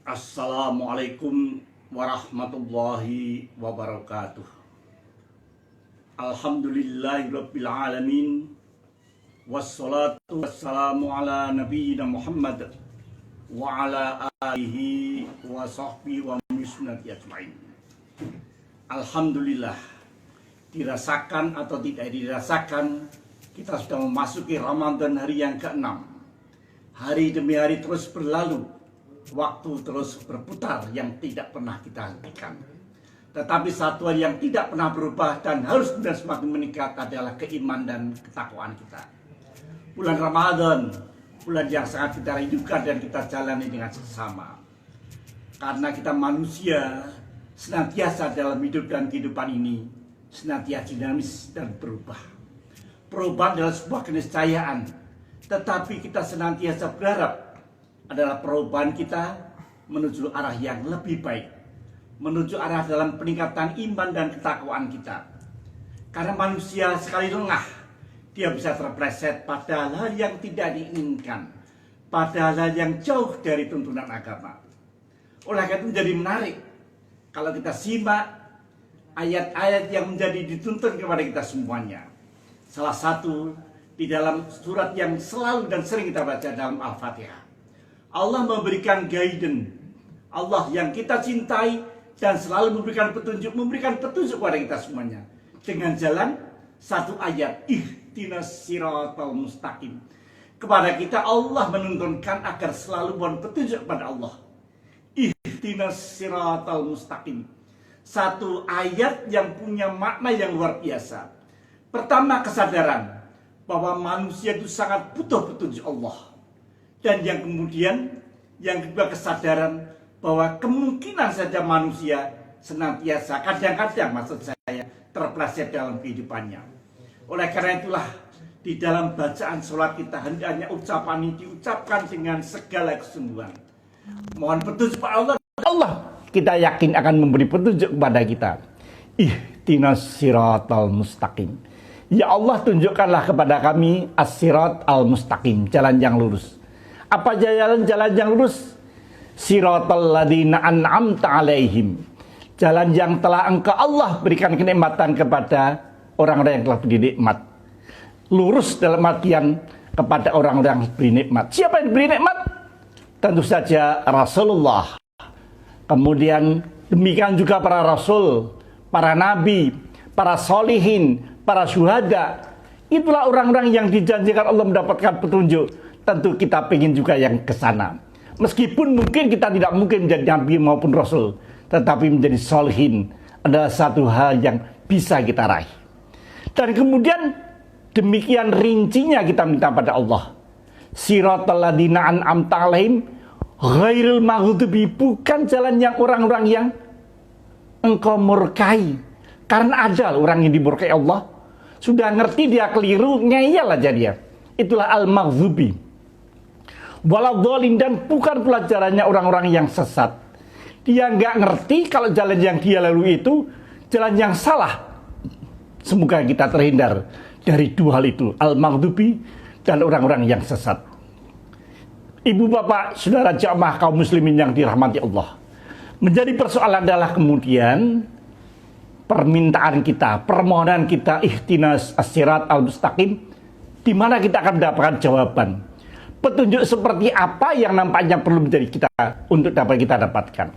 Assalamualaikum warahmatullahi wabarakatuh. Alhamdulillahirabbil alamin. Wassalatu wassalamu ala nabiyyina Muhammad wa ala alihi wa sahbihi wa musnati ajmain. Alhamdulillah, dirasakan atau tidak dirasakan, kita sudah memasuki Ramadan hari yang ke-6. Hari demi hari terus berlalu, waktu terus berputar yang tidak pernah kita hentikan. Tetapi satu hal yang tidak pernah berubah dan harus benar semakin meningkat adalah keimanan dan ketakwaan kita. Bulan Ramadan, bulan yang sangat kita rindukan dan kita jalani dengan seksama. Karena kita manusia, senantiasa dalam hidup dan kehidupan ini senantiasa dinamis dan berubah. Perubahan adalah sebuah keniscayaan, tetapi kita senantiasa berharap adalah perubahan kita menuju arah yang lebih baik, menuju arah dalam peningkatan iman dan ketakwaan kita. Karena manusia sekali lengah, dia bisa terpleset pada hal yang tidak diinginkan, pada hal yang jauh dari tuntunan agama. Oleh karena itu menjadi menarik kalau kita simak ayat-ayat yang menjadi dituntun kepada kita semuanya. Salah satu di dalam surat yang selalu dan sering kita baca dalam Al-Fatihah. Allah memberikan guidance, Allah yang kita cintai dan selalu memberikan petunjuk kepada kita semuanya. Dengan jalan satu ayat, ihdinas siratal mustaqim. Kepada kita Allah menuntunkan agar selalu mohon petunjuk kepada Allah. Ihdinas siratal mustaqim. Satu ayat yang punya makna yang luar biasa. Pertama, kesadaran bahwa manusia itu sangat butuh petunjuk Allah. Dan yang kemudian, yang kedua, kesadaran bahwa kemungkinan saja manusia senantiasa, kadang-kadang maksud saya, terpleset dalam kehidupannya. Oleh karena itulah, di dalam bacaan sholat kita hendaknya ucapan ini diucapkan dengan segala kesungguhan. Mohon petunjuk kepada Allah. Allah kita yakin akan memberi petunjuk kepada kita. Ihdinas siratal mustaqim. Ya Allah, tunjukkanlah kepada kami as-sirat al-mustaqim, jalan yang lurus. Apa jalan yang lurus? Siratal ladzina an'amta alaihim. Jalan yang telah engkau Allah berikan kenikmatan kepada orang-orang yang telah beri nikmat. Lurus dalam artian kepada orang-orang yang beri nikmat. Siapa yang beri nikmat? Tentu saja Rasulullah. Kemudian demikian juga para rasul, para nabi, para solihin, para syuhada. Itulah orang-orang yang dijanjikan Allah mendapatkan petunjuk. Tentu kita ingin juga yang ke sana. Meskipun mungkin kita tidak mungkin menjadi nabi maupun rasul, tetapi menjadi solihin adalah satu hal yang bisa kita raih. Dan kemudian demikian rincinya kita minta pada Allah. Siratal ladzina an'amta alaihim ghairil maghdubi, bukan jalan yang orang-orang yang engkau murkai. Karena ada orang yang dimurkai Allah, sudah ngerti dia keliru, ngeyel aja dia. Itulah al-maghdubi. Walau dhalin, dan bukan pelajarannya orang-orang yang sesat. Dia nggak ngerti kalau jalan yang dia lalui itu jalan yang salah. Semoga kita terhindar dari dua hal itu, al-maghdubi dan orang-orang yang sesat. Ibu bapak, saudara jamaah kaum muslimin yang dirahmati Allah. Menjadi persoalan adalah kemudian permintaan kita, permohonan kita, ihdinas as-sirat al-mustaqim, di mana kita akan mendapatkan jawaban. Petunjuk seperti apa yang nampaknya perlu menjadi kita untuk dapat kita dapatkan.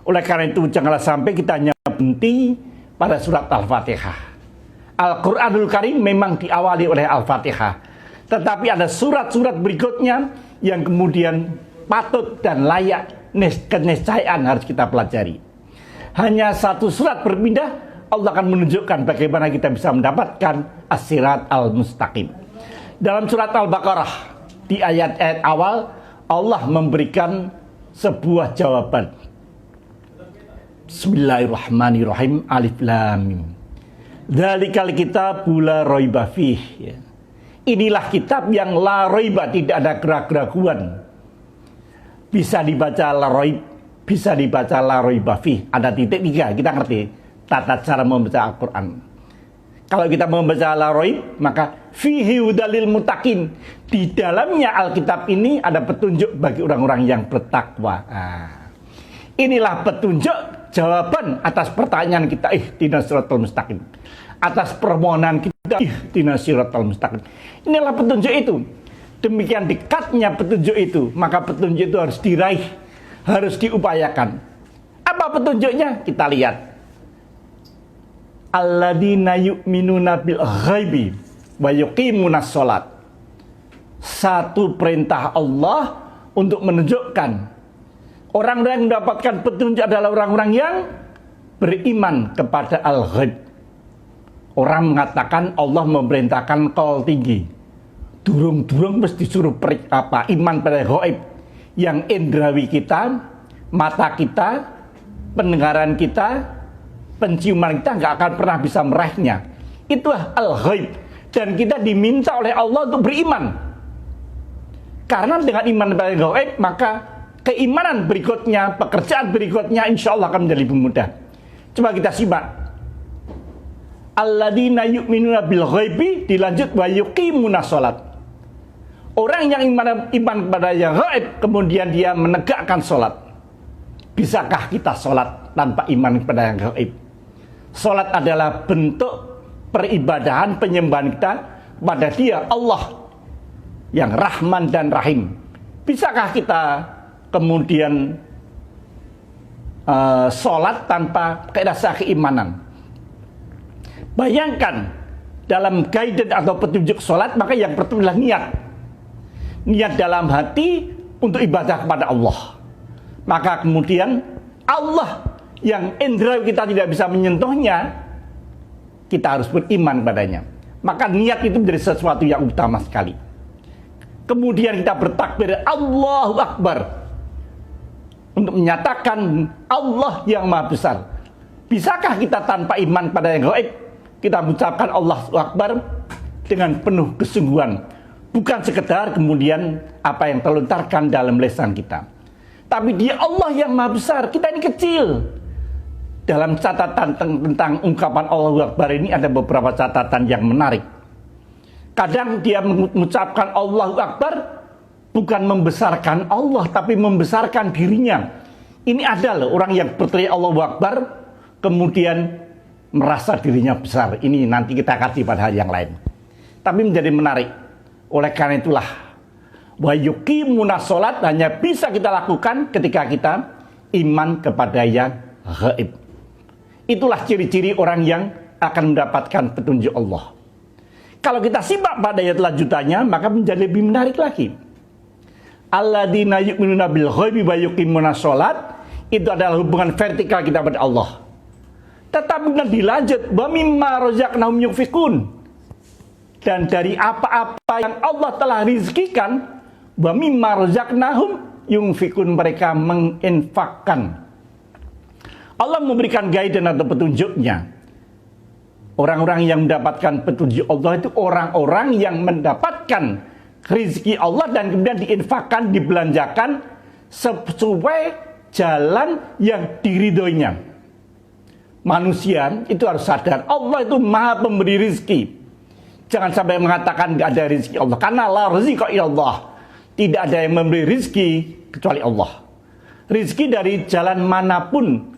Oleh karena itu janganlah sampai kita hanya berhenti pada surat Al-Fatihah. Al-Quranul Karim memang diawali oleh Al-Fatihah, tetapi ada surat-surat berikutnya yang kemudian patut dan layak keniscayaan harus kita pelajari. Hanya satu surat berpindah, Allah akan menunjukkan bagaimana kita bisa mendapatkan as-sirat al-mustaqim. Dalam surat Al-Baqarah, di ayat-ayat awal, Allah memberikan sebuah jawaban. Bismillahirrahmanirrahim. Alif lam mim. Dzalikal kitabu la raiba fih. Inilah kitab yang la raiba, tidak ada keraguan. Bisa dibaca la raib, bisa dibaca la raiba fih. Ada titik tiga, kita ngerti tata cara membaca Al-Quran. Kalau kita membaca la raib, maka fihi hudalil mutakin. Di dalamnya Alkitab ini ada petunjuk bagi orang-orang yang bertakwa. Inilah petunjuk jawaban atas pertanyaan kita, ihdinas siratal mustaqim. Atas permohonan kita, ihdinas siratal mustaqim. Inilah petunjuk itu. Demikian dekatnya petunjuk itu, maka petunjuk itu harus diraih, harus diupayakan. Apa petunjuknya? Kita lihat. Alladzina yu'minuna bil ghaibi wa yuqimunas shalat. Satu perintah Allah untuk menunjukkan orang-orang yang mendapatkan petunjuk adalah orang-orang yang beriman kepada al-ghaib. Orang mengatakan Allah memerintahkan qaul tinggi. Durung-durung mesti disuruh iman pada ghaib. Yang indrawi kita, mata kita, pendengaran kita, penciuman kita nggak akan pernah bisa meraihnya. Itulah al-ghaib. Dan kita diminta oleh Allah untuk beriman. Karena dengan iman pada ghaib, maka keimanan berikutnya, pekerjaan berikutnya insya Allah akan menjadi lebih mudah. Coba kita simak. Alladzina yu'minuna bil ghaibi, dilanjut wa yuqimunas shalat. Orang yang iman kepada yang ghaib, kemudian dia menegakkan sholat. Bisakah kita sholat tanpa iman kepada yang ghaib? Sholat adalah bentuk peribadahan penyembahan kita pada Dia, Allah yang Rahman dan Rahim. Bisakah kita kemudian sholat tanpa rasa keimanan? Bayangkan dalam guidance atau petunjuk sholat, maka yang pertama adalah niat. Niat dalam hati untuk ibadah kepada Allah. Maka kemudian Allah yang indera kita tidak bisa menyentuhnya, kita harus beriman padanya. Maka niat itu menjadi sesuatu yang utama sekali. Kemudian kita bertakbir Allahu Akbar untuk menyatakan Allah yang Maha Besar. Bisakah kita tanpa iman pada yang gaib, kita mengucapkan Allahu Akbar dengan penuh kesungguhan, bukan sekedar kemudian apa yang terlontarkan dalam lisan kita, tapi Dia Allah yang Maha Besar. Kita ini kecil. Dalam catatan tentang ungkapan Allahu Akbar ini ada beberapa catatan yang menarik. Kadang dia mengucapkan Allahu Akbar bukan membesarkan Allah, tapi membesarkan dirinya. Ini ada loh orang yang berteriak Allahu Akbar kemudian merasa dirinya besar. Ini nanti kita kasih pada hal yang lain. Tapi menjadi menarik. Oleh karena itulah wa yuqimunas shalat hanya bisa kita lakukan ketika kita iman kepada yang gaib. Itulah ciri-ciri orang yang akan mendapatkan petunjuk Allah. Kalau kita simak pada ayat lanjutannya, maka menjadi lebih menarik lagi. Alladzina yu'minuna bil ghaibi wa yuqimunas shalat, itu adalah hubungan vertikal kita pada Allah. Tetapi dilanjut, wa mimma razaqnahum yunfiqun. Dan dari apa-apa yang Allah telah rizkikan, wa mimma razaqnahum yunfiqun, mereka menginfakkan. Allah memberikan guidance atau petunjuknya. Orang-orang yang mendapatkan petunjuk Allah itu orang-orang yang mendapatkan rezeki Allah dan kemudian diinfakkan, dibelanjakan sesuai jalan yang diridhoinya. Manusia itu harus sadar Allah itu Maha Pemberi rezeki. Jangan sampai mengatakan nggak ada rezeki Allah, karena la rizqa illallah. Tidak ada yang memberi rezeki kecuali Allah. Rezeki dari jalan manapun.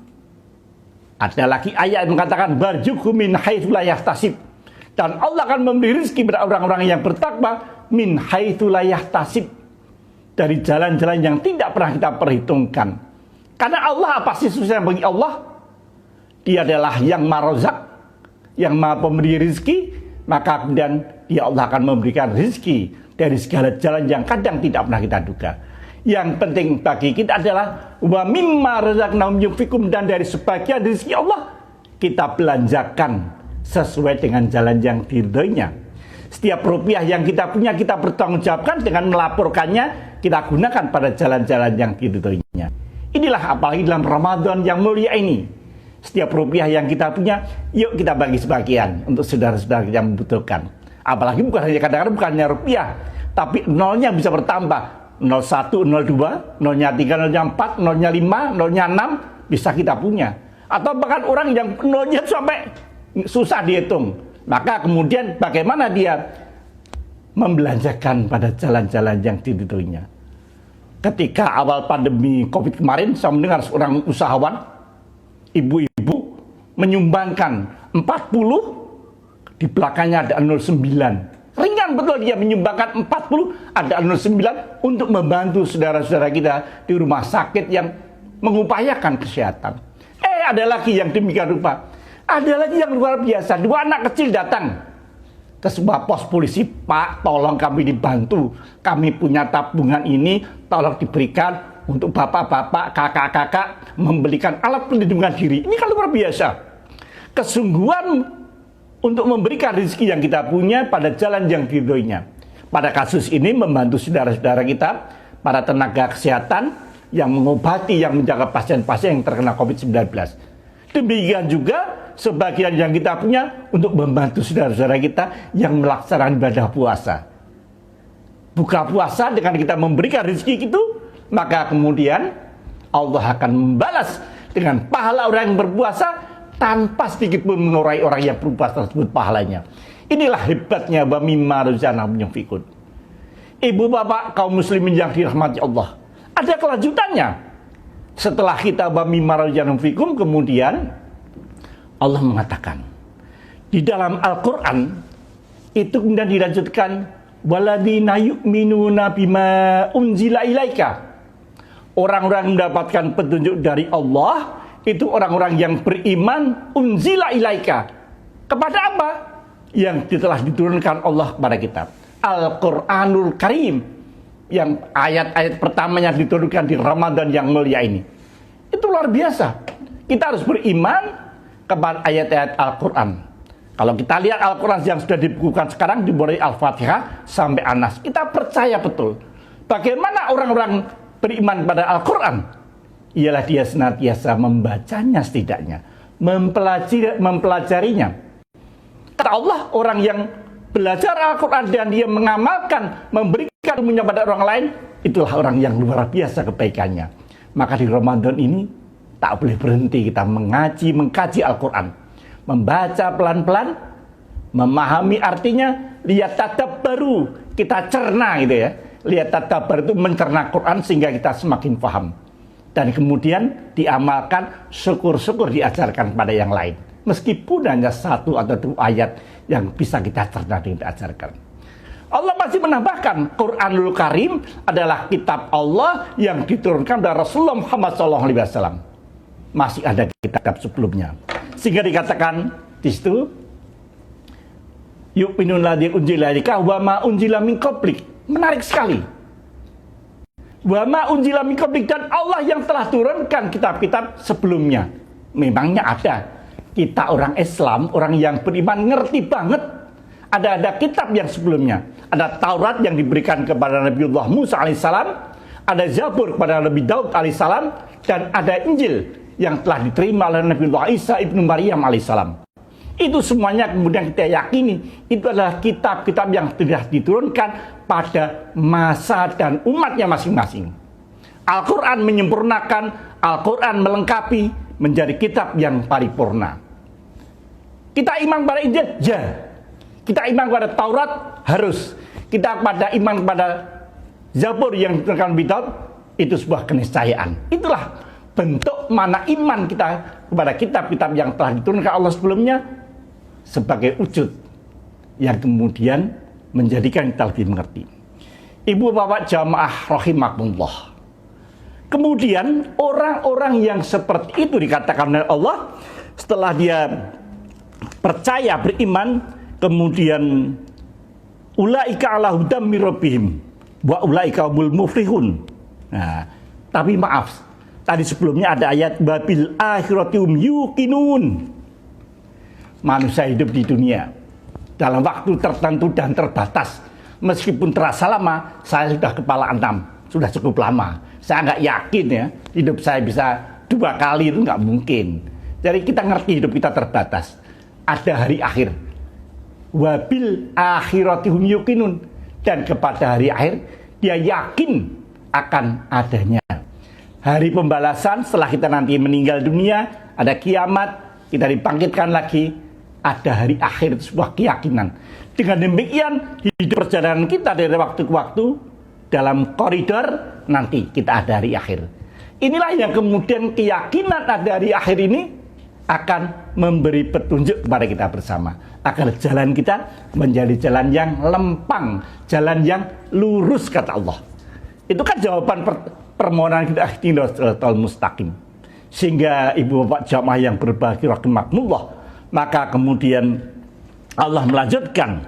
Ada lagi ayat yang mengatakan barjukum min haitsu la yahtasib. Dan Allah akan memberi rezeki kepada orang-orang yang bertakwa min haitsu la yahtasib, dari jalan-jalan yang tidak pernah kita perhitungkan. Karena Allah apa sih susah bagi Allah? Dia adalah yang Marozak, yang Maha Pemberi rezeki, maka kemudian Dia Allah akan memberikan rezeki dari segala jalan yang kadang tidak pernah kita duga. Yang penting bagi kita adalah wa mimma razaqnahum yunfiqun, dan dari sebagian rezeki Allah kita belanjakan sesuai dengan jalan yang diridhoinya. Setiap rupiah yang kita punya kita bertanggungjawabkan dengan melaporkannya, kita gunakan pada jalan-jalan yang diridhoinya. Inilah apalagi dalam Ramadan yang mulia ini. Setiap rupiah yang kita punya, yuk kita bagi sebagian untuk saudara-saudara yang membutuhkan. Apalagi bukan hanya kadang-kadang bukan hanya rupiah, tapi nolnya bisa bertambah. 01, 02, 03, 04, 05, 06 bisa kita punya. Atau bahkan orang yang nolnya sampai susah dihitung. Maka kemudian bagaimana dia membelanjakan pada jalan-jalan yang diridhoinya. Ketika awal pandemi COVID kemarin, saya mendengar seorang usahawan, ibu-ibu, menyumbangkan 40, di belakangnya ada 09. Ringan betul dia menyumbangkan 40, ada 09 untuk membantu saudara-saudara kita di rumah sakit yang mengupayakan kesehatan. Ada lagi yang demikian rupa. Ada lagi yang luar biasa. 2 anak kecil datang ke sebuah pos polisi. Pak, tolong kami dibantu. Kami punya tabungan ini, tolong diberikan untuk bapak-bapak, kakak-kakak membelikan alat pelindungan diri. Ini kan luar biasa. Kesungguhan untuk memberikan rezeki yang kita punya pada jalan yang diridhoinya. Pada kasus ini membantu saudara-saudara kita, para tenaga kesehatan yang mengobati, yang menjaga pasien-pasien yang terkena COVID-19. Demikian juga sebagian yang kita punya untuk membantu saudara-saudara kita yang melaksanakan ibadah puasa. Buka puasa dengan kita memberikan rezeki itu, maka kemudian Allah akan membalas dengan pahala orang yang berpuasa tanpa sedikit pun mengurai orang yang berpuasa tersebut pahalanya. Inilah hebatnya wa mimma razaqnahum yunfiqun. Ibu bapak kaum muslimin yang dirahmati Allah, ada kelanjutannya. Setelah kita wa mimma razaqnahum yunfiqun, kemudian Allah mengatakan di dalam Al-Quran itu kemudian dilanjutkan waladina yu'minuna bima unzila ilaika. Orang-orang mendapatkan petunjuk dari Allah itu orang-orang yang beriman unzila ilaika. Kepada apa? Yang telah diturunkan Allah kepada kita. Al-Quranul Karim, yang ayat-ayat pertama yang diturunkan di Ramadan yang mulia ini. Itu luar biasa. Kita harus beriman kepada ayat-ayat Al-Quran. Kalau kita lihat Al-Quran yang sudah dibukukan sekarang, dimulai Al-Fatihah sampai An-Nas, kita percaya betul. Bagaimana orang-orang beriman pada Al-Quran? Ialah dia senantiasa membacanya setidaknya, mempelajarinya. Kata Allah, orang yang belajar Al-Quran dan dia mengamalkan, memberikan ilmunya pada orang lain, itulah orang yang luar biasa kebaikannya. Maka di Ramadan ini tak boleh berhenti kita mengkaji Al-Quran, membaca pelan-pelan, memahami artinya, lihat tadabbaru, kita cerna gitu ya. Lihat tadabbar itu mencerna Quran sehingga kita semakin paham. Dan kemudian diamalkan, syukur-syukur diajarkan pada yang lain. Meskipun hanya 1 atau 2 ayat yang bisa kita cerna dan diajarkan. Allah masih menambahkan, Quranul Karim adalah kitab Allah yang diturunkan dari Rasulullah Muhammad SAW. Masih ada kitab sebelumnya. Sehingga dikatakan di situ, yu'minun ladzi unzila ilaika wa ma unzila min qablik. Menarik sekali. Wa ma unzila min qablik, dan Allah yang telah turunkan kitab-kitab sebelumnya. Memangnya ada. Kita orang Islam, orang yang beriman ngerti banget. Ada kitab yang sebelumnya. Ada Taurat yang diberikan kepada Nabiullah Musa alaihissalam, ada Zabur kepada Nabi Daud alaihissalam, dan ada Injil yang telah diterima oleh Nabiullah Isa ibnu Maryam alaihissalam. Itu semuanya kemudian kita yakini itu adalah kitab-kitab yang telah diturunkan pada masa dan umatnya masing-masing. Al-Quran menyempurnakan, Al-Quran melengkapi, menjadi kitab yang paripurna. Kita iman pada Injil? Ya. Kita iman pada Taurat? Harus. Kita pada iman kepada Zabur yang diturunkan Nabi Daud? Itu sebuah keniscayaan. Itulah bentuk mana iman kita kepada kitab-kitab yang telah diturunkan Allah sebelumnya, sebagai wujud yang kemudian menjadikan kita lebih mengerti. Ibu bapak jamaah rahimakumullah. Kemudian orang-orang yang seperti itu dikatakan oleh Allah, setelah dia percaya, beriman, kemudian ulaika ala hudam mir rabbihim wa ulaika humul muflihun. Nah, tapi maaf, tadi sebelumnya ada ayat babil akhiratum yuqinun. Manusia hidup di dunia dalam waktu tertentu dan terbatas. Meskipun terasa lama, saya sudah kepala 6, sudah cukup lama. Saya nggak yakin ya hidup saya bisa 2 kali, itu nggak mungkin. Jadi kita ngerti hidup kita terbatas. Ada hari akhir. Wabil akhiratihum yuqinun, dan kepada hari akhir dia yakin akan adanya hari pembalasan. Setelah kita nanti meninggal dunia, ada kiamat, kita dibangkitkan lagi, ada hari akhir, sebuah keyakinan. Dengan demikian hidup perjalanan kita dari waktu ke waktu dalam koridor nanti kita ada hari akhir. Inilah yang kemudian keyakinan ada hari akhir ini akan memberi petunjuk kepada kita bersama, agar jalan kita menjadi jalan yang lempang, jalan yang lurus, kata Allah. Itu kan jawaban permohonan kita, ihdinas siratal mustaqim. Sehingga ibu bapak jamaah yang berbahagia rahimakumullah, maka kemudian Allah melanjutkan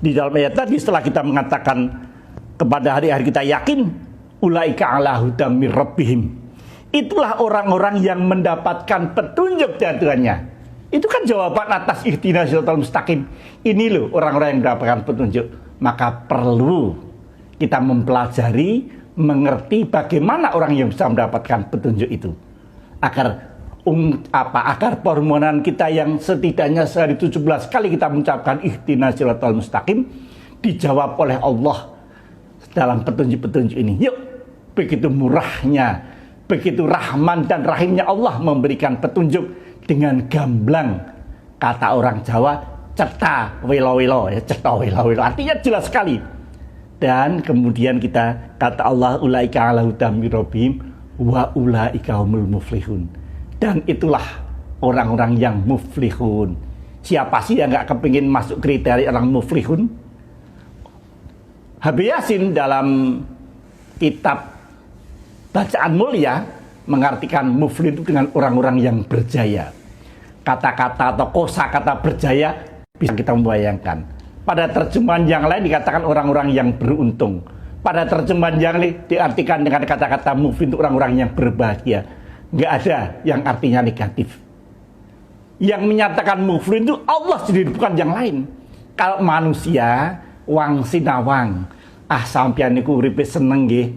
di dalam ayat tadi, setelah kita mengatakan kepada hari-hari kita yakin, ulaika ala hudam mir rabbihim. Itulah orang-orang yang mendapatkan petunjuk dari Tuhannya. Itu kan jawaban atas ihdinas siratal mustaqim. Ini loh orang-orang yang mendapatkan petunjuk. Maka perlu kita mempelajari, mengerti bagaimana orang yang bisa mendapatkan petunjuk itu. Agar permohonan kita yang setidaknya sehari 17 kali kita mengucapkan ihdinas siratal mustaqim dijawab oleh Allah dalam petunjuk-petunjuk ini. Yuk, begitu murahnya, begitu rahman dan rahimnya Allah memberikan petunjuk dengan gamblang. Kata orang Jawa, ceta welo-welo, ya, ceta welo-welo. Artinya jelas sekali. Dan kemudian kita kata Allah, ulaika ala hudam mir rabbihim wa ulaika humul muflihun. Dan itulah orang-orang yang muflihun. Siapa sih yang gak kepingin masuk kriteria orang muflihun? Habib Yasin dalam kitab Bacaan Mulia mengartikan muflih itu dengan orang-orang yang berjaya. Kata-kata atau kosakata berjaya bisa kita membayangkan. Pada terjemahan yang lain dikatakan orang-orang yang beruntung. Pada terjemahan yang lain diartikan dengan kata-kata muflih itu orang-orang yang berbahagia. Nggak ada yang artinya negatif. Yang menyatakan muflih itu Allah sendiri, bukan yang lain. Kalau manusia wang sinawang, sampeyan niku uripe seneng nggih.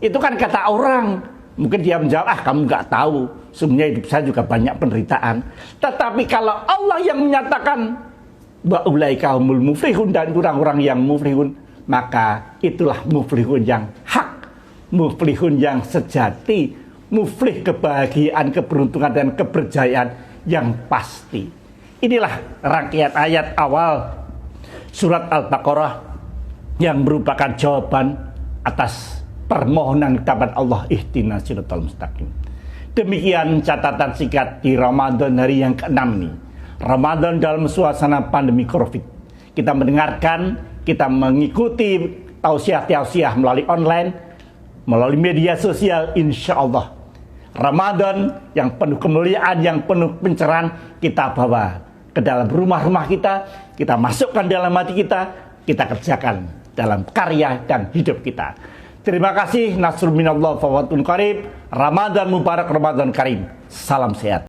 Itu kan kata orang. Mungkin dia menjawab, kamu nggak tahu, sebenarnya hidup saya juga banyak penderitaan. Tetapi kalau Allah yang menyatakan wa ulaika humul muflihun, dan orang-orang yang muflihun, maka itulah muflihun yang hak, muflihun yang sejati, muflih kebahagiaan, keberuntungan dan keberjayaan yang pasti. Inilah rangkaian ayat awal surat Al-Baqarah yang merupakan jawaban atas permohonan kepada Allah, ihdinas siratal mustaqim. Demikian catatan singkat di Ramadan hari yang ke-6 ini. Ramadan dalam suasana pandemi Covid. Kita mendengarkan, kita mengikuti tausiah-tausiah melalui online, melalui media sosial, insya Allah. Ramadan yang penuh kemuliaan, yang penuh pencerahan, kita bawa ke dalam rumah-rumah kita masukkan dalam hati kita kerjakan dalam karya dan hidup kita. Terima kasih. Nasrul minallah fa fathun qarib. Ramadan Mubarak, Ramadan Karim. Salam sehat.